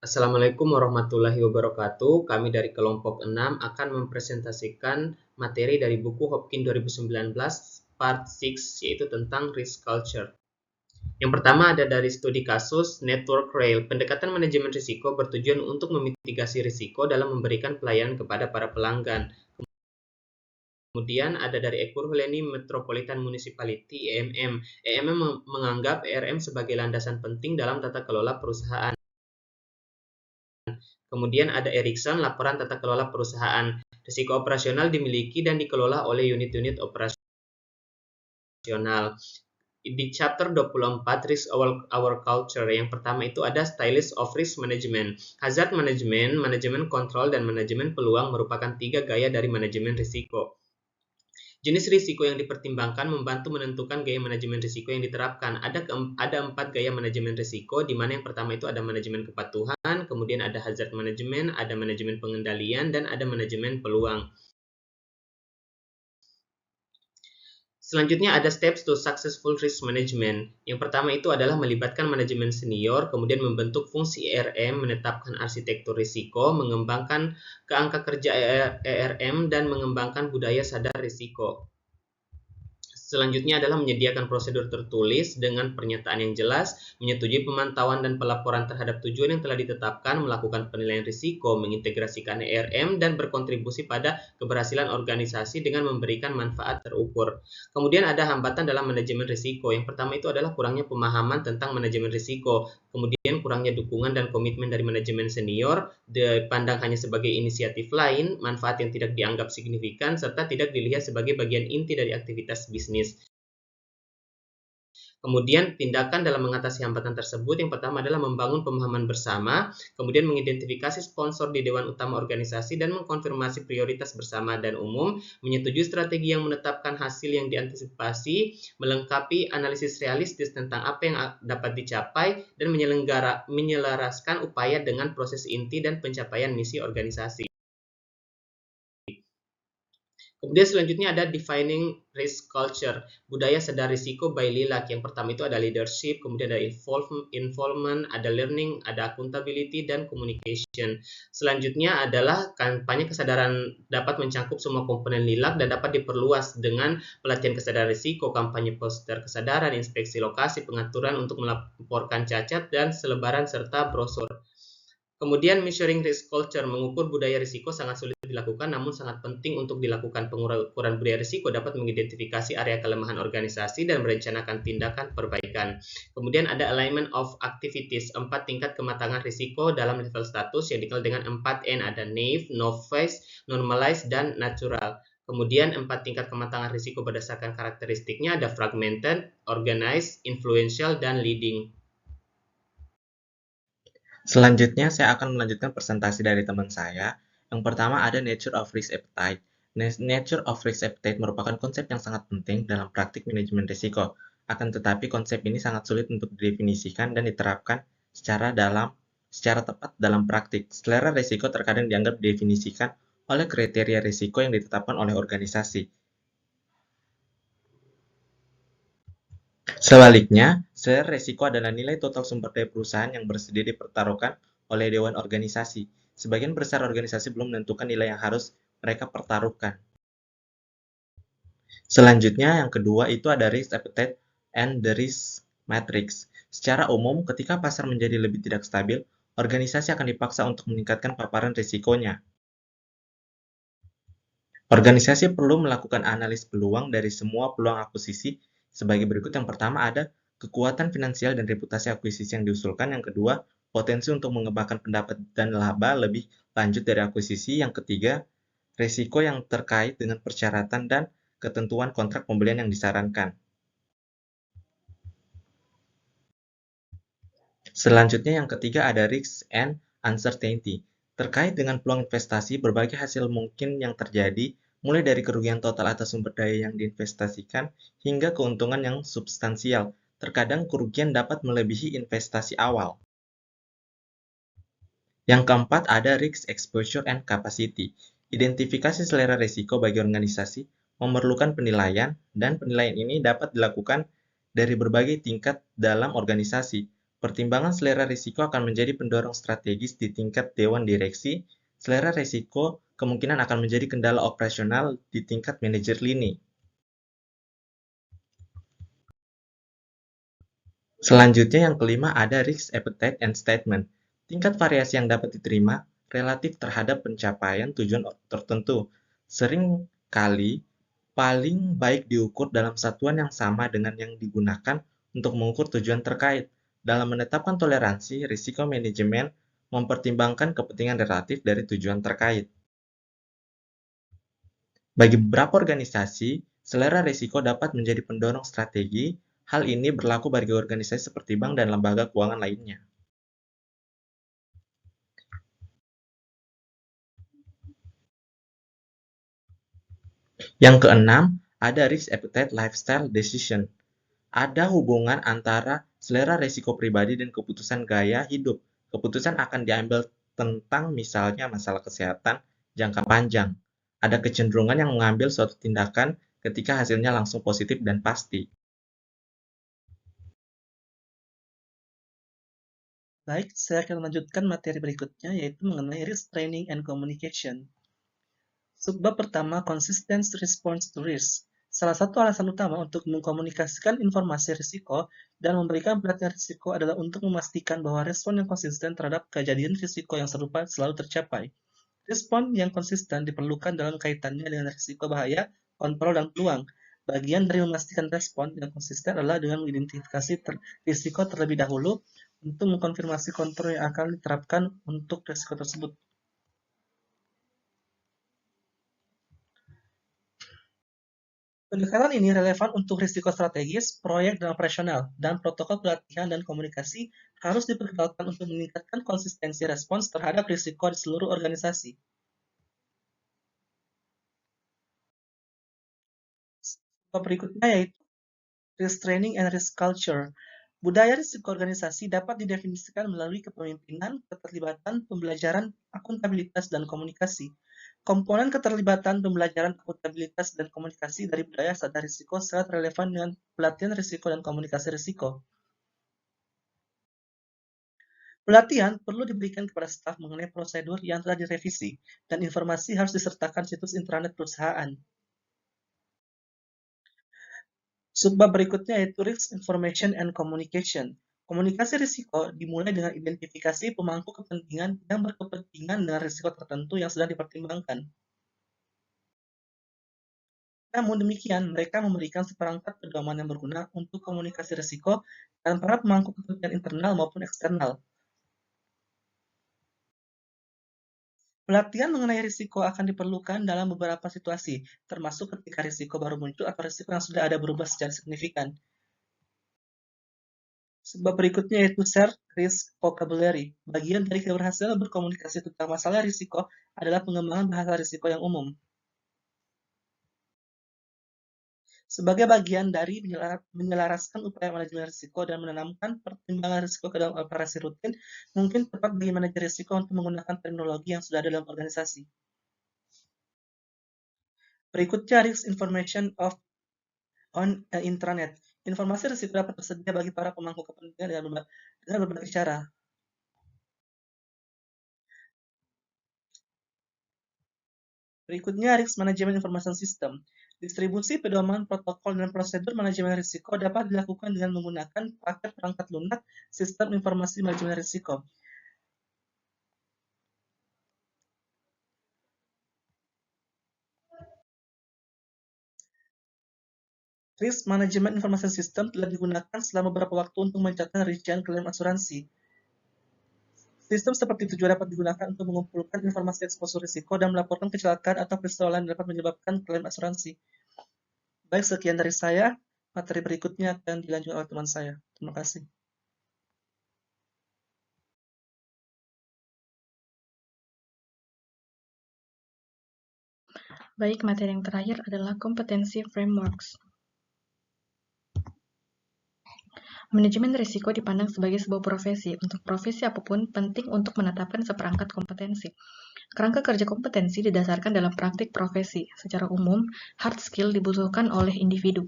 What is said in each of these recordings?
Assalamualaikum warahmatullahi wabarakatuh. Kami dari kelompok 6 akan mempresentasikan materi dari buku Hopkins 2019 Part 6, yaitu tentang Risk Culture. Yang pertama ada dari studi kasus Network Rail. Pendekatan manajemen risiko bertujuan untuk memitigasi risiko dalam memberikan pelayanan kepada para pelanggan. Kemudian ada dari Ekurhuleni Metropolitan Municipality EMM. EMM menganggap ERM sebagai landasan penting dalam tata kelola perusahaan. Kemudian ada Ericsson, laporan tata kelola perusahaan. Risiko operasional dimiliki dan dikelola oleh unit-unit operasional. Di chapter 24, Risk Our Culture, yang pertama itu ada Stylist of Risk Management. Hazard Management, manajemen kontrol, dan manajemen peluang merupakan 3 gaya dari manajemen risiko. Jenis risiko yang dipertimbangkan membantu menentukan gaya manajemen risiko yang diterapkan. Ada 4 gaya manajemen risiko, di mana yang pertama itu ada manajemen kepatuhan, kemudian ada hazard management, ada manajemen pengendalian, dan ada manajemen peluang. Selanjutnya ada steps to successful risk management. Yang pertama itu adalah melibatkan manajemen senior, kemudian membentuk fungsi ERM, menetapkan arsitektur risiko, mengembangkan kerangka kerja ERM, dan mengembangkan budaya sadar risiko. Selanjutnya adalah menyediakan prosedur tertulis dengan pernyataan yang jelas, menyetujui pemantauan dan pelaporan terhadap tujuan yang telah ditetapkan, melakukan penilaian risiko, mengintegrasikan ERM, dan berkontribusi pada keberhasilan organisasi dengan memberikan manfaat terukur. Kemudian ada hambatan dalam manajemen risiko. Yang pertama itu adalah kurangnya pemahaman tentang manajemen risiko, kemudian kurangnya dukungan dan komitmen dari manajemen senior, dipandang hanya sebagai inisiatif lain, manfaat yang tidak dianggap signifikan, serta tidak dilihat sebagai bagian inti dari aktivitas bisnis. Kemudian tindakan dalam mengatasi hambatan tersebut, yang pertama adalah membangun pemahaman bersama, kemudian mengidentifikasi sponsor di dewan utama organisasi dan mengkonfirmasi prioritas bersama dan umum, menyetujui strategi yang menetapkan hasil yang diantisipasi, melengkapi analisis realistis tentang apa yang dapat dicapai, dan menyelaraskan upaya dengan proses inti dan pencapaian misi organisasi. Kemudian selanjutnya ada defining risk culture, budaya sadar risiko by Lilac. Yang pertama itu ada leadership, kemudian ada involvement, ada learning, ada accountability, dan communication. Selanjutnya adalah kampanye kesadaran dapat mencangkup semua komponen Lilac dan dapat diperluas dengan pelatihan kesadaran risiko, kampanye poster kesadaran, inspeksi lokasi, pengaturan untuk melaporkan cacat, dan selebaran serta brosur. Kemudian measuring risk culture, mengukur budaya risiko sangat sulit dilakukan, namun sangat penting untuk dilakukan. Pengukuran budaya risiko dapat mengidentifikasi area kelemahan organisasi dan merencanakan tindakan perbaikan. Kemudian ada alignment of activities, 4 tingkat kematangan risiko dalam level status yang dikenal dengan 4N, ada naive, novice, normalized, dan natural. Kemudian 4 tingkat kematangan risiko berdasarkan karakteristiknya ada fragmented, organized, influential, dan leading. Selanjutnya, saya akan melanjutkan presentasi dari teman saya. Yang pertama ada Nature of Risk Appetite. Nature of Risk Appetite merupakan konsep yang sangat penting dalam praktik manajemen risiko. Akan tetapi, konsep ini sangat sulit untuk didefinisikan dan diterapkan secara tepat dalam praktik. Selera risiko terkadang dianggap didefinisikan oleh kriteria risiko yang ditetapkan oleh organisasi. Sebaliknya, selera risiko adalah nilai total sumber daya perusahaan yang bersedia dipertaruhkan oleh dewan organisasi. Sebagian besar organisasi belum menentukan nilai yang harus mereka pertaruhkan. Selanjutnya, yang kedua itu ada risk appetite and the risk matrix. Secara umum, ketika pasar menjadi lebih tidak stabil, organisasi akan dipaksa untuk meningkatkan paparan risikonya. Organisasi perlu melakukan analis peluang dari semua peluang akuisisi sebagai berikut. Yang pertama ada kekuatan finansial dan reputasi akuisisi yang diusulkan. Yang kedua, potensi untuk mengembangkan pendapat dan laba lebih lanjut dari akuisisi. Yang ketiga, risiko yang terkait dengan persyaratan dan ketentuan kontrak pembelian yang disarankan. Selanjutnya yang ketiga ada risk and uncertainty. Terkait dengan peluang investasi, berbagai hasil mungkin yang terjadi, mulai dari kerugian total atas sumber daya yang diinvestasikan hingga keuntungan yang substansial. Terkadang kerugian dapat melebihi investasi awal. Yang keempat ada risk exposure and capacity. Identifikasi selera risiko bagi organisasi memerlukan penilaian, dan penilaian ini dapat dilakukan dari berbagai tingkat dalam organisasi. Pertimbangan selera risiko akan menjadi pendorong strategis di tingkat dewan direksi. Selera risiko kemungkinan akan menjadi kendala operasional di tingkat manajer lini. Selanjutnya yang kelima ada risk appetite and statement. Tingkat variasi yang dapat diterima relatif terhadap pencapaian tujuan tertentu. Sering kali paling baik diukur dalam satuan yang sama dengan yang digunakan untuk mengukur tujuan terkait. Dalam menetapkan toleransi, risiko manajemen mempertimbangkan kepentingan relatif dari tujuan terkait. Bagi beberapa organisasi, selera risiko dapat menjadi pendorong strategi. Hal ini berlaku bagi organisasi seperti bank dan lembaga keuangan lainnya. Yang keenam, ada risk appetite lifestyle decision. Ada hubungan antara selera risiko pribadi dan keputusan gaya hidup. Keputusan akan diambil tentang misalnya masalah kesehatan jangka panjang. Ada kecenderungan yang mengambil suatu tindakan ketika hasilnya langsung positif dan pasti. Baik, saya akan melanjutkan materi berikutnya, yaitu mengenai risk training and communication. Subbab pertama, consistent response to risk. Salah satu alasan utama untuk mengkomunikasikan informasi risiko dan memberikan pelatihan risiko adalah untuk memastikan bahwa respon yang konsisten terhadap kejadian risiko yang serupa selalu tercapai. Respon yang konsisten diperlukan dalam kaitannya dengan risiko bahaya, kontrol, dan peluang. Bagian dari memastikan respon yang konsisten adalah dengan mengidentifikasi risiko terlebih dahulu untuk mengkonfirmasi kontrol yang akan diterapkan untuk risiko tersebut. Pendekatan ini relevan untuk risiko strategis, proyek, dan operasional, dan protokol pelatihan dan komunikasi harus diperkenalkan untuk meningkatkan konsistensi respons terhadap risiko di seluruh organisasi. Berikutnya yaitu risk training and risk culture. Budaya risiko organisasi dapat didefinisikan melalui kepemimpinan, keterlibatan, pembelajaran, akuntabilitas, dan komunikasi. Komponen keterlibatan, pembelajaran, akuntabilitas, dan komunikasi dari budaya sadar risiko sangat relevan dengan pelatihan risiko dan komunikasi risiko. Pelatihan perlu diberikan kepada staf mengenai prosedur yang telah direvisi, dan informasi harus disertakan situs intranet perusahaan. Subbab berikutnya yaitu Risk Information and Communication. Komunikasi risiko dimulai dengan identifikasi pemangku kepentingan yang berkepentingan dengan risiko tertentu yang sedang dipertimbangkan. Namun demikian, mereka memberikan seperangkat pedoman yang berguna untuk komunikasi risiko dan para pemangku kepentingan internal maupun eksternal. Pelatihan mengenai risiko akan diperlukan dalam beberapa situasi, termasuk ketika risiko baru muncul atau risiko yang sudah ada berubah secara signifikan. Sebab berikutnya yaitu share risk vocabulary. Bagian dari keberhasilan berkomunikasi tentang masalah risiko adalah pengembangan bahasa risiko yang umum. Sebagai bagian dari menyelaraskan upaya manajemen risiko dan menanamkan pertimbangan risiko ke dalam operasi rutin, mungkin tepat bagi manajer risiko untuk menggunakan teknologi yang sudah ada dalam organisasi. Berikutnya risk information on intranet. Informasi risiko dapat tersedia bagi para pemangku kepentingan dengan berbagai cara. Berikutnya, Risk Management Information System. Distribusi pedoman, protokol, dan prosedur manajemen risiko dapat dilakukan dengan menggunakan paket perangkat lunak sistem informasi manajemen risiko. Risk Management Information System telah digunakan selama beberapa waktu untuk mencatat rincian klaim asuransi. Sistem seperti itu juga dapat digunakan untuk mengumpulkan informasi eksposur risiko dan melaporkan kecelakaan atau peristiwa lain dapat menyebabkan klaim asuransi. Baik, sekian dari saya. Materi berikutnya akan dilanjutkan oleh teman saya. Terima kasih. Baik, materi yang terakhir adalah kompetensi frameworks. Manajemen risiko dipandang sebagai sebuah profesi. Untuk profesi apapun, penting untuk menetapkan seperangkat kompetensi. Kerangka kerja kompetensi didasarkan dalam praktik profesi. Secara umum, hard skill dibutuhkan oleh individu.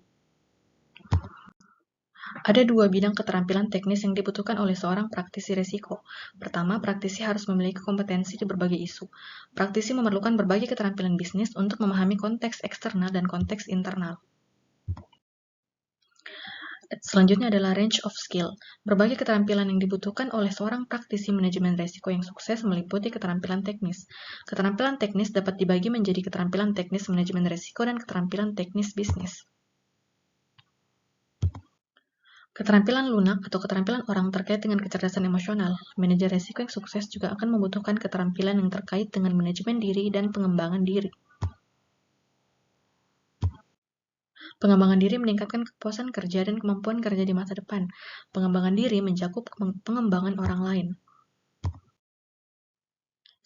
Ada dua bidang keterampilan teknis yang dibutuhkan oleh seorang praktisi risiko. Pertama, praktisi harus memiliki kompetensi di berbagai isu. Praktisi memerlukan berbagai keterampilan bisnis untuk memahami konteks eksternal dan konteks internal. Selanjutnya adalah range of skill. Berbagai keterampilan yang dibutuhkan oleh seorang praktisi manajemen risiko yang sukses meliputi keterampilan teknis. Keterampilan teknis dapat dibagi menjadi keterampilan teknis manajemen risiko dan keterampilan teknis bisnis. Keterampilan lunak atau keterampilan orang terkait dengan kecerdasan emosional. Manajer risiko yang sukses juga akan membutuhkan keterampilan yang terkait dengan manajemen diri dan pengembangan diri. Pengembangan diri meningkatkan kepuasan kerja dan kemampuan kerja di masa depan. Pengembangan diri mencakup pengembangan orang lain.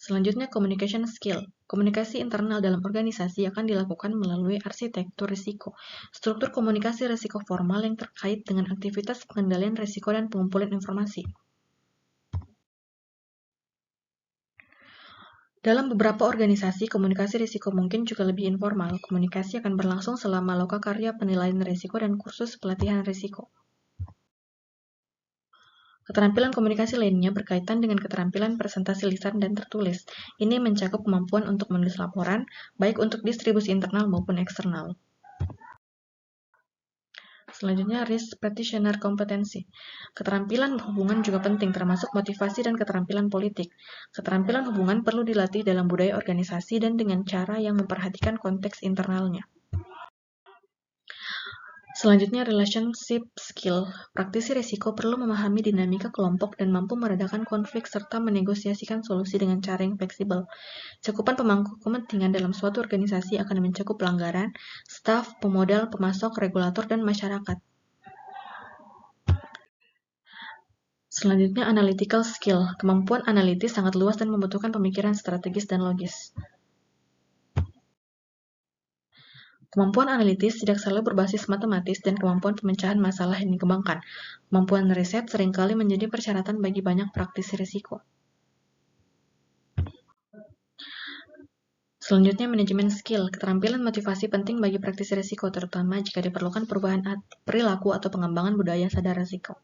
Selanjutnya, communication skill. Komunikasi internal dalam organisasi akan dilakukan melalui arsitektur risiko. Struktur komunikasi risiko formal yang terkait dengan aktivitas pengendalian risiko dan pengumpulan informasi. Dalam beberapa organisasi, komunikasi risiko mungkin juga lebih informal. Komunikasi akan berlangsung selama lokakarya penilaian risiko dan kursus pelatihan risiko. Keterampilan komunikasi lainnya berkaitan dengan keterampilan presentasi lisan dan tertulis. Ini mencakup kemampuan untuk menulis laporan, baik untuk distribusi internal maupun eksternal. Selanjutnya, risk practitioner kompetensi. Keterampilan hubungan juga penting, termasuk motivasi dan keterampilan politik. Keterampilan hubungan perlu dilatih dalam budaya organisasi dan dengan cara yang memperhatikan konteks internalnya. Selanjutnya, relationship skill. Praktisi risiko perlu memahami dinamika kelompok dan mampu meredakan konflik serta menegosiasikan solusi dengan cara yang fleksibel. Cakupan pemangku kepentingan dalam suatu organisasi akan mencakup pelanggaran, staf, pemodal, pemasok, regulator, dan masyarakat. Selanjutnya, analytical skill. Kemampuan analitis sangat luas dan membutuhkan pemikiran strategis dan logis. Kemampuan analitis tidak selalu berbasis matematis dan kemampuan pemecahan masalah yang dikembangkan. Kemampuan riset seringkali menjadi persyaratan bagi banyak praktisi risiko. Selanjutnya, manajemen skill. Keterampilan motivasi penting bagi praktisi risiko, terutama jika diperlukan perubahan perilaku atau pengembangan budaya sadar risiko.